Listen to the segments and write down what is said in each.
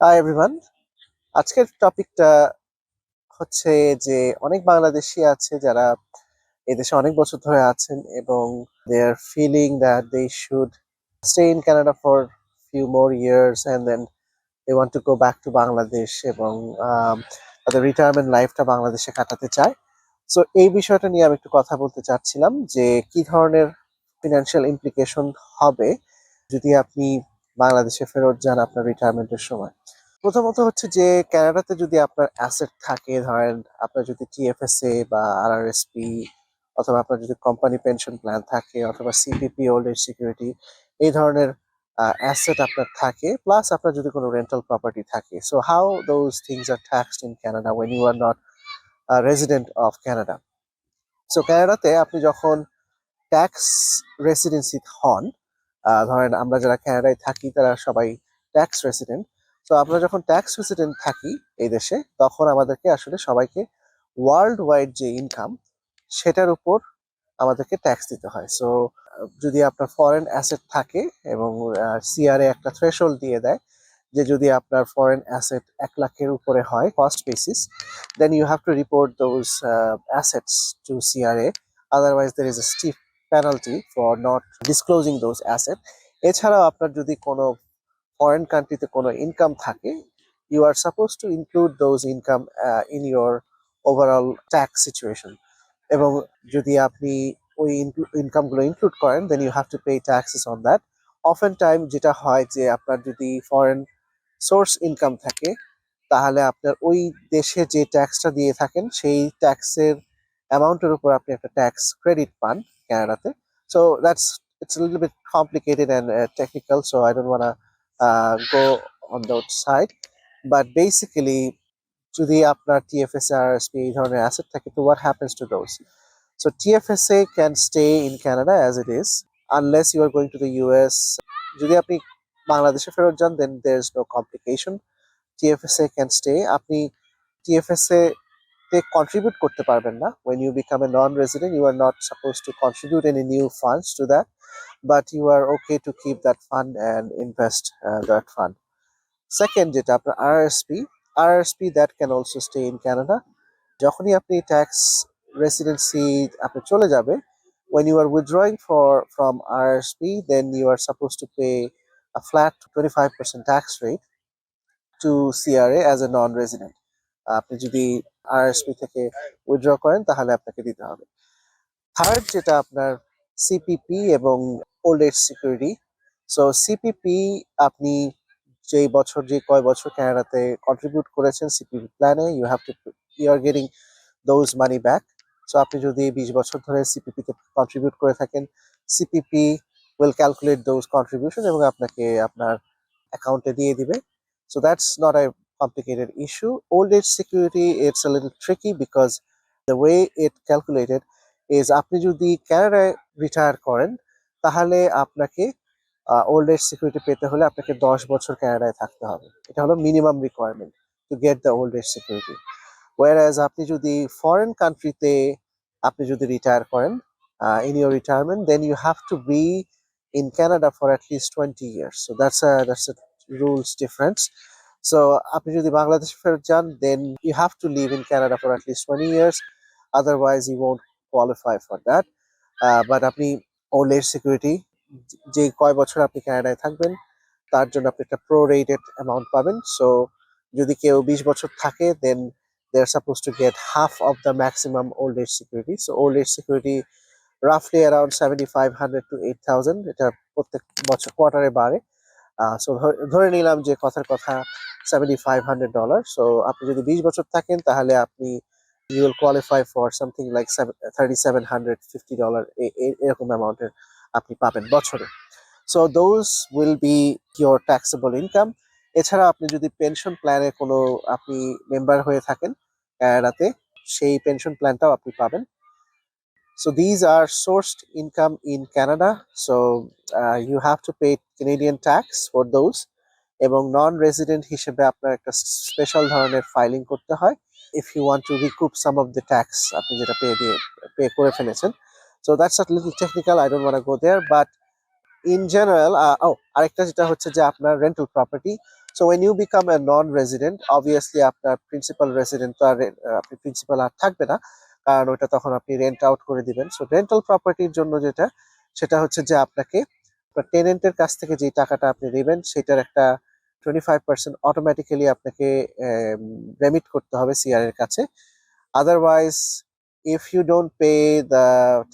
Hi everyone. আজকের টপিকটা হচ্ছে যে অনেক বাংলাদেশী আছে যারা এদেশে অনেক বছর ধরে আছেন এবং they are feeling that they should stay in Canada for few more years and then they want to go back to Bangladesh এবং তাদের রিটায়ারমেন্ট লাইফটা বাংলাদেশে কাটাতে চায়। সো এই বিষয়টা নিয়ে আমি একটু কথা বলতে চাচ্ছিলাম যে কি ধরনের ফিনান্সিয়াল ইমপ্লিকেশন হবে যদি আপনি বাংলাদেশে ফেরত যান আপনার রিটায়ারমেন্টের সময়। প্রথমত হচ্ছে যে কানাডাতে যদি আপনার অ্যাসেট থাকে, ধরেন আপনার যদি টিএফএসএ বা আরআরএসপি অথবা আপনার যদি কোম্পানি পেনশন প্ল্যান থাকে অথবা সিপিপি ওল্ড এজ সিকিউরিটি, এই ধরনের অ্যাসেট আপনার থাকে, প্লাস আপনার যদি কোনো রেন্টাল প্রপার্টি থাকে, so how those things are taxed in Canada when you are not resident of Canada. So কানাডাতে আপনি যখন ট্যাক্স রেসিডেন্সি হন, ধরেন আমরা যারা কানাডায় থাকি তারা সবাই ট্যাক্স রেসিডেন্ট। তো আমরা যখন ট্যাক্স রেসিডেন্ট থাকি এই দেশে, তখন আমাদেরকে আসলে সবাইকে ওয়ার্ল্ড ওয়াইড যে ইনকাম সেটার উপর আমাদেরকে ট্যাক্স দিতে হয়। সো যদি আপনার ফরেন অ্যাসেট থাকে এবং সিআরএ একটা থ্রেশহোল্ড দিয়ে দেয় যে যদি আপনার ফরেন অ্যাসেট 1 লাখের উপরে হয় cost basis, then you have to report those assets to CRA, otherwise there is a stiff penalty for not disclosing those asset. এছাড়াও আপনার যদি কোনো ফরেন কান্ট্রিতে কোনো ইনকাম থাকে, you are suppose to include those income in your overall tax situation. এবং যদি আপনি ওই ইনকামগুলো ইনক্লুড করেন, then you have to pay taxes on that. Often time যেটা হয় যে আপনার যদি ফরেন সোর্স ইনকাম থাকে, তাহলে আপনার ওই দেশে যে ট্যাক্সটা দিয়ে থাকেন সেই ট্যাক্সের অ্যামাউন্টের উপর আপনি একটা ট্যাক্স ক্রেডিট পান কানাডাতে। So that's it's a little bit complicated and technical, so I don't want to go on that side. But basically, যদি আপনার টিএফএসএ আরএসপি এই ধরনের অ্যাসেট থাকে, তো what happens to those? So TFSA can stay in Canada as it is unless you are going to the US. যদি আপনি বাংলাদেশে ফেরত যান, then there's no complication. TFSA can stay. আপনি TFSA তে কন্ট্রিবিউট করতে পারবেন না। When you become a non-resident, you are not supposed to contribute any new funds to that, but you are okay to keep that fund and invest that fund. Second, যেটা আপনার RRSP, that can also stay in Canada. যখনই আপনি tax residency আপনি চলে যাবে, when you are withdrawing from RRSP, then you are supposed to pay a flat 25% tax rate to CRA as a non-resident. আপনি যদি RSP থেকে withdraw করেন তাহলে আপনাকে দিতে হবে। থার্ড, যেটা আপনার সিপিপি এবং old age security. So CPP, আপনি যে কয় বছর কানাডাতে কন্ট্রিবিউট করেছেন সিপিপি প্ল্যানে, you are getting those money back. So আপনি যদি 20 বছর ধরে সিপিপিতে কন্ট্রিবিউট করে থাকেন, CPP will calculate those contribution এবং আপনাকে আপনার অ্যাকাউন্টে দিয়ে দিবে। So that's not a complicated issue. Old age security, it's a little tricky because the way it calculated is আপনি যদি কানাডায় রিটায়ার করেন, তাহলে আপনাকে ওল্ড এজ সিকিউরিটি পেতে হলে আপনাকে 10 বছর কানাডায় থাকতে হবে। এটা হলো minimum requirement to get the old age security. Whereas আপনি যদি ফরেন কান্ট্রিতে আপনি যদি রিটায়ার করেন, in your retirement, then you have to be in Canada for at least 20 years. So that's a rules difference. So আপনি যদি বাংলাদেশে ফেরত যান, then you have to live in Canada for at least 20 years, otherwise you won't qualify for that. But আপনি old age security যে কয় বছর আপনি কানাডায় থাকবেন তার জন্য আপনি একটা প্রোরেটেড অ্যামাউন্ট পাবেন। সো যদি কেউ 20 বছর থাকে, then they are suppose to get half of the maximum old age security. So old age security রাফলি অ্যারাউন্ড 7500 to 8000, এটা প্রত্যেক বছর কোয়ার্টারে বাড়ে। সো ধরে নিলাম যে কথার কথা $7500। সো আপনি যদি 20 বছর থাকেন তাহলে আপনি you will qualify for something like $3750, এরকম অ্যামাউন্টের আপনি পাবেন বছরে। So those will be your taxable income. এছাড়া আপনি যদি পেনশন প্ল্যানে কোনো আপনি মেম্বার হয়ে থাকেন কানাডাতে, সেই পেনশন প্ল্যানটাও আপনি পাবেন। So these are sourced income in Canada. So you have to pay Canadian tax for those. এবং নন রেসিডেন্ট হিসেবে আপনার একটা স্পেশাল ধরনের ফাইলিং করতে হয় if you want to recoup some of the tax আপনি যেটা পে করে ফেলেছেন। So that's a little technical, I don't want to go there, but in general, আরেকটা যেটা হচ্ছে যে আপনার rental property, So when you become a non-resident, obviously আপনার প্রিন্সিপাল রেসিডেন্ট তো আর আপনি প্রিন্সিপাল আর থাকবে না, কারণ ওটা তখন আপনি রেন্ট আউট করে দিবেন। সো রেন্টাল প্রপার্টির জন্য যেটা, সেটা হচ্ছে যে আপনাকে টেনেন্টের কাছ থেকে যে টাকাটা আপনি নেবেন সেটার একটা 25% অটোমেটিক্যালি আপনাকে রেমিট করতে হবে সিআর এর কাছে। Otherwise, if you don't pay the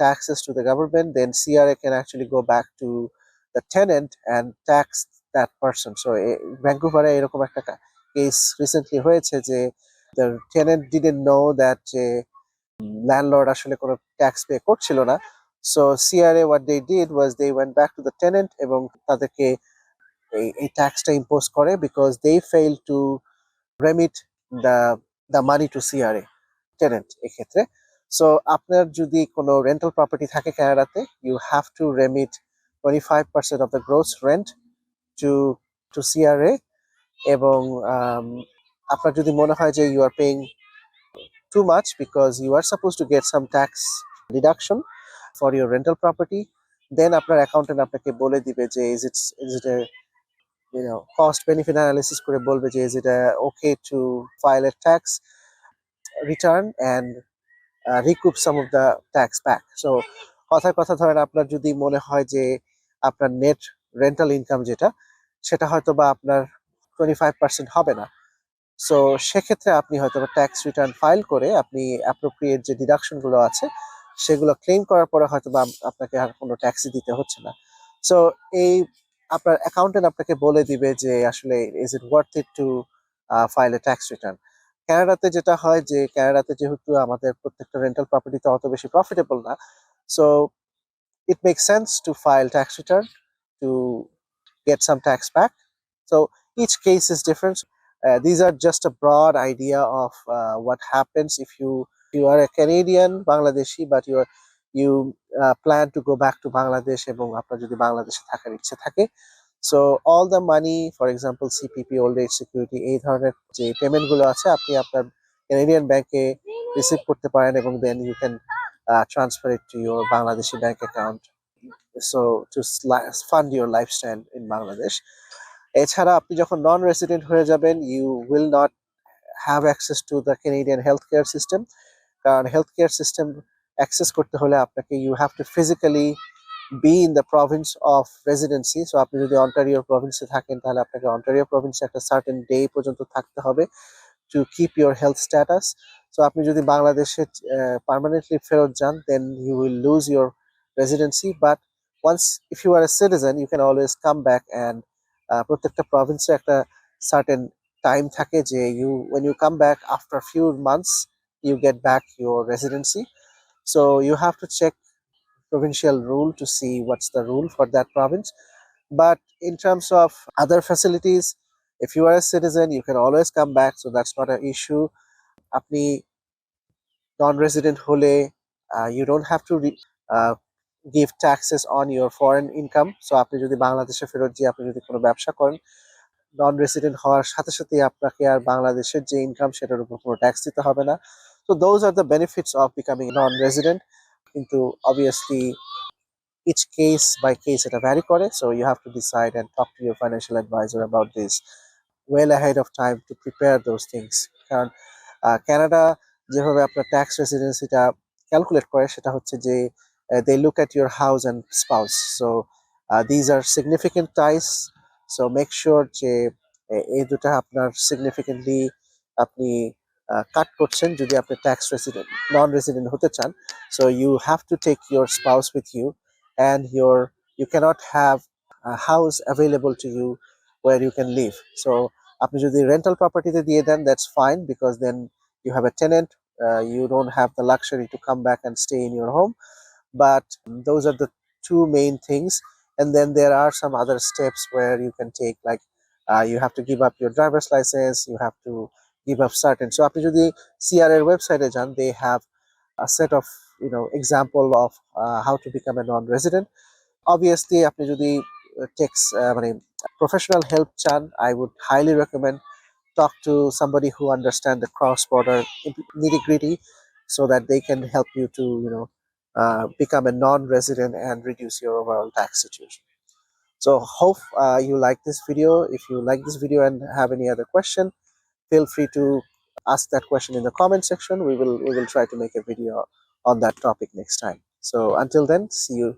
taxes to the government, then CRA can actually go back to the tenant and tax that person. So ভ্যাncুভারে এরকম একটা কেস রিসেন্টলি হয়েছে যে the tenant didn't know that যে landlord আসলে কোনো tax pay করছিল না। So CRA what they did was they went back to the tenant এবং তাদেরকে এই ট্যাক্সটা ইম্পোজ করে because they failed to remit the money to CRA tenant এক্ষেত্রে। সো আপনার যদি কোনো রেন্টাল প্রপার্টি থাকে কানাডাতে, you have to remit 25% of the gross rent to CRA. এবং আপনার যদি মনে হয় যে you are paying too much because you are suppose to get some tax deduction for your rental property, then আপনার accountant আপনাকে বলে দিবে যে is it a cost benefit analysis করে বলবে যে is it okay to file a tax return and recoup some of the tax back. So কথার কথা ধরেন আপনার যদি মনে হয় যে আপনার নেট রেন্টাল ইনকাম যেটা, সেটা হয়তো বা আপনার 25% হবে না। সো সেক্ষেত্রে আপনি হয়তো বা ট্যাক্স রিটার্ন ফাইল করে আপনি অ্যাপ্রোপ্রিয়েট যে ডিডাকশন গুলো আছে সেগুলো ক্লেম করার পরে হয়তো বা আপনাকে আর কোনো ট্যাক্সই দিতে হচ্ছে না। সো এই আপনার অ্যাকাউন্টেন্ট আপনাকে বলে দিবে যে আসলে is it worth it to file a tax return. কানাডাতে যেটা হয় যে কানাডাতে যেহেতু আমাদের প্রত্যেকটা রেন্টাল প্রপার্টিতে অত বেশি প্রফিটেবল না, so it makes sense to file tax return to get some tax back. So each case is different. These are just a broad idea of what happens if you are a Canadian Bangladeshi, but you plan to go back to Bangladesh এবং আপনার যদি বাংলাদেশে থাকার ইচ্ছে থাকে। So all the money, for example CPP, old age security, এই ধরনের যে পেমেন্ট গুলো আছে আপনি আপনার ক্যানাডিয়ান ব্যাংকে রিসিভ করতে পারেন এবং then you can transfer it to your Bangladeshi bank account, so to fund your lifestyle in Bangladesh. এছাড়া আপনি যখন নন রেসিডেন্ট হয়ে যাবেন, you will not have access to the Canadian health care system, কারণ হেলথ কেয়ার সিস্টেম অ্যাক্সেস করতে হলে আপনাকে you have to physically be in the province of residency. So আপনি যদি অন্টারিও প্রভিন্সে থাকেন তাহলে আপনাকে অন্টারিও প্রভিন্সে একটা সার্টেন ডে পর্যন্ত থাকতে হবে to keep your health status. So আপনি যদি বাংলাদেশে permanently ফেরত যান, then you will lose your residency. But once, if you are a citizen, you can always come back and প্রত্যেকটা প্রভিন্সে একটা certain time থাকে যে when you come back after a few months, you get back your residency. So you have to check provincial rule to see what's the rule for that province. But in terms of other facilities, if you are a citizen, you can always come back, so that's not an issue. আপনি non-resident হলে you don't have to give taxes on your foreign income. So আপনি যদি বাংলাদেশে ফেরত গিয়ে আপনি যদি কোনো ব্যবসা করেন, নন রেসিডেন্ট হওয়ার সাথে সাথে আপনাকে আর বাংলাদেশের যে ইনকাম সেটার উপর কোনো ট্যাক্স দিতে হবে না। So those are the benefits of becoming non-resident. কিন্তু obviously each case by case এটা vary করে, so you have to decide and talk to your financial advisor about this well ahead of time to prepare those things. কারণ Canada যেভাবে আপনার tax রেসিডেন্সিটা calculate করে সেটা হচ্ছে যে they look at your house and spouse. So these are significant ties. So make sure যে এই দুটা আপনার সিগনিফিকেন্টলি আপনি কাট করছেন যদি আপনি ট্যাক্স রেসিডেন্ট নন রেসিডেন্ট হতে চান। So you have to take your spouse with you and you cannot have a house available to you where you can live. So আপনি যদি রেন্টাল প্রপার্টিতে দিয়ে দেন, that's fine because then you have a tenant, you don't have the luxury to come back and stay in your home. But those are the two main things, and then there are some other steps where you can take, like you have to give up your driver's license, you have to give up certain. So আপনি যদি CRA ওয়েবসাইটে যান, they have a set of example of how to become a non-resident. Obviously আপনি যদি text মানে professional help চান, I would highly recommend talk to somebody who understand the cross-border nitty-gritty so that they can help you to become a non-resident and reduce your overall tax situation. So hope you like this video. If you like this video and have any other question, feel free to ask that question in the comment section. We will try to make a video on that topic next time. So until then, see you